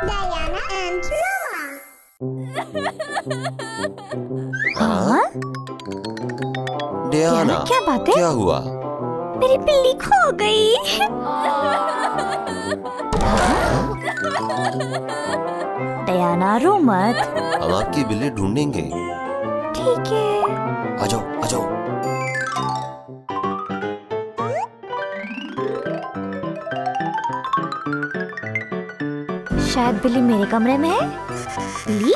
Diana and Roma. हाँ? Diana, क्या बात है? क्या हुआ? मेरी बिल्ली खो गई। डियाना रो मत। हम आपकी बिल्ली ढूंढेंगे। ठीक है। आ जाओ, आ जाओ। शायद बिल्ली मेरे कमरे में है। बिल्ली?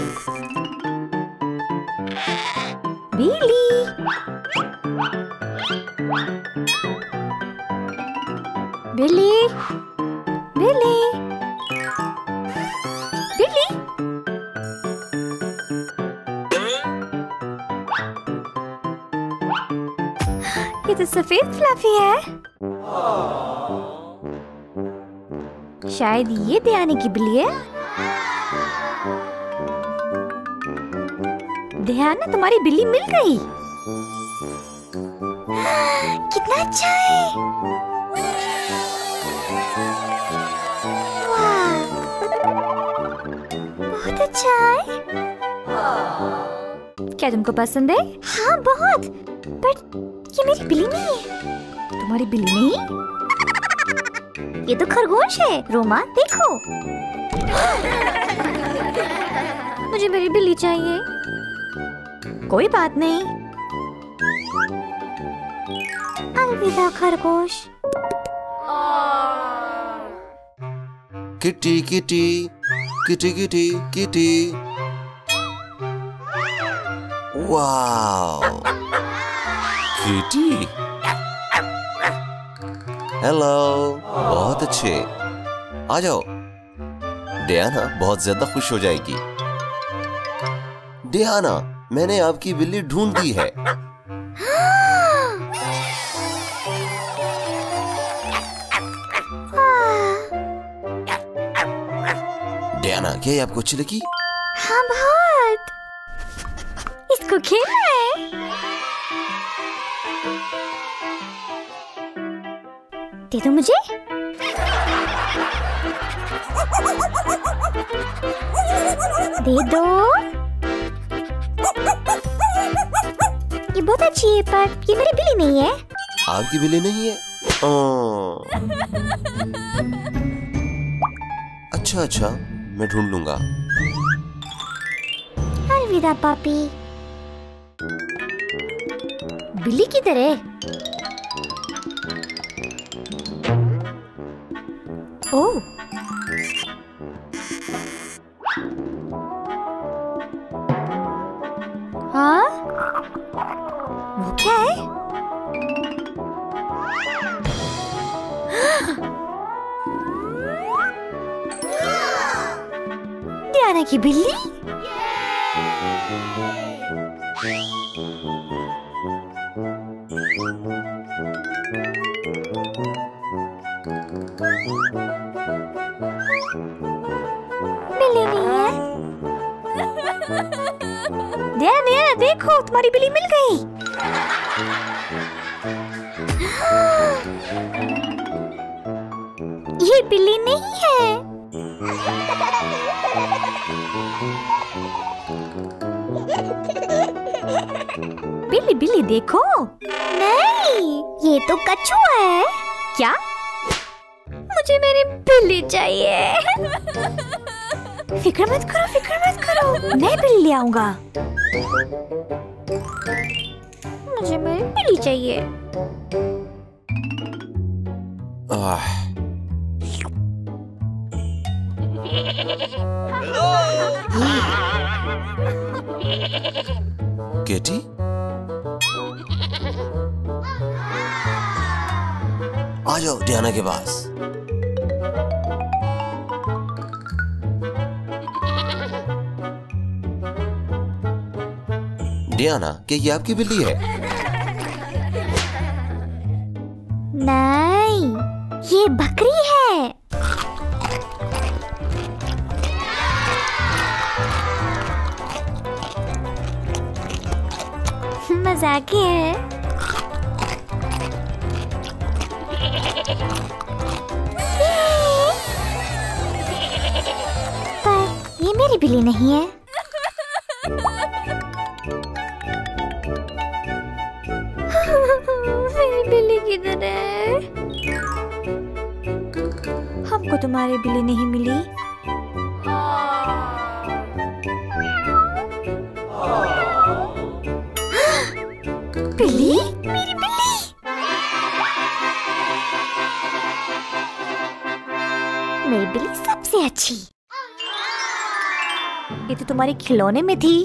बिल्ली? बिल्ली? बिल्ली? बिल्ली? ये तो सफेद फ्लफी है। शायद ये डियाना की बिल्ली है। डियाना, तुम्हारी बिल्ली मिल गई। कितना अच्छा है। वाह, बहुत अच्छा है। क्या तुमको पसंद है? हाँ, बहुत। पर ये मेरी बिल्ली नहीं है। तुम्हारी बिल्ली नहीं? ये तो खरगोश है। रोमा, देखो। मुझे मेरी बिल्ली चाहिए। कोई बात नहीं। अलविदा खरगोश। Kitty kitty kitty kitty kitty. Wow, kitty. Hello, बहुत अच्छे। आ जाओ। डियाना बहुत ज्यादा खुश हो जाएगी। डियाना, मैंने आपकी बिल्ली ढूंढ दी है। डियाना, क्या ये आपको अच्छी लगी? हाँ, बहुत। इसको खेलना है। दे दो मुझे। दे दो। ये बहुत अच्छी है, पर ये मेरी बिल्ली नहीं है। आपकी बिल्ली नहीं है? अच्छा अच्छा, मैं ढूंढ लूंगा। अलविदा पापी। बिल्ली किधर है? ओह, हाँ? वो क्या है? डियाना की बिल्ली? बिल्ली नहीं है। डियाना, देखो, तुम्हारी बिल्ली मिल गई। ये बिल्ली नहीं है। बिल्ली बिल्ली देखो। नहीं, ये तो कछुआ है। क्या? मुझे मेरी बिल्ली चाहिए। फिक्र मत करो, फिक्र मत करो। मैं बिल्ली ले आऊंगा। मुझे मेरी बिल्ली चाहिए। केटी, आ जाओ डियाना के पास। डियाना, क्या ये आपकी बिल्ली है? नहीं, ये बकरी है। मजाकी है। मेरी बिल्ली नहीं है। मेरी बिल्ली किधर है? हमको तुम्हारी बिल्ली नहीं मिली। बिल्ली, मेरी बिल्ली। मेरी बिल्ली सबसे अच्छी। ये तो तुम्हारे खिलौने में थी।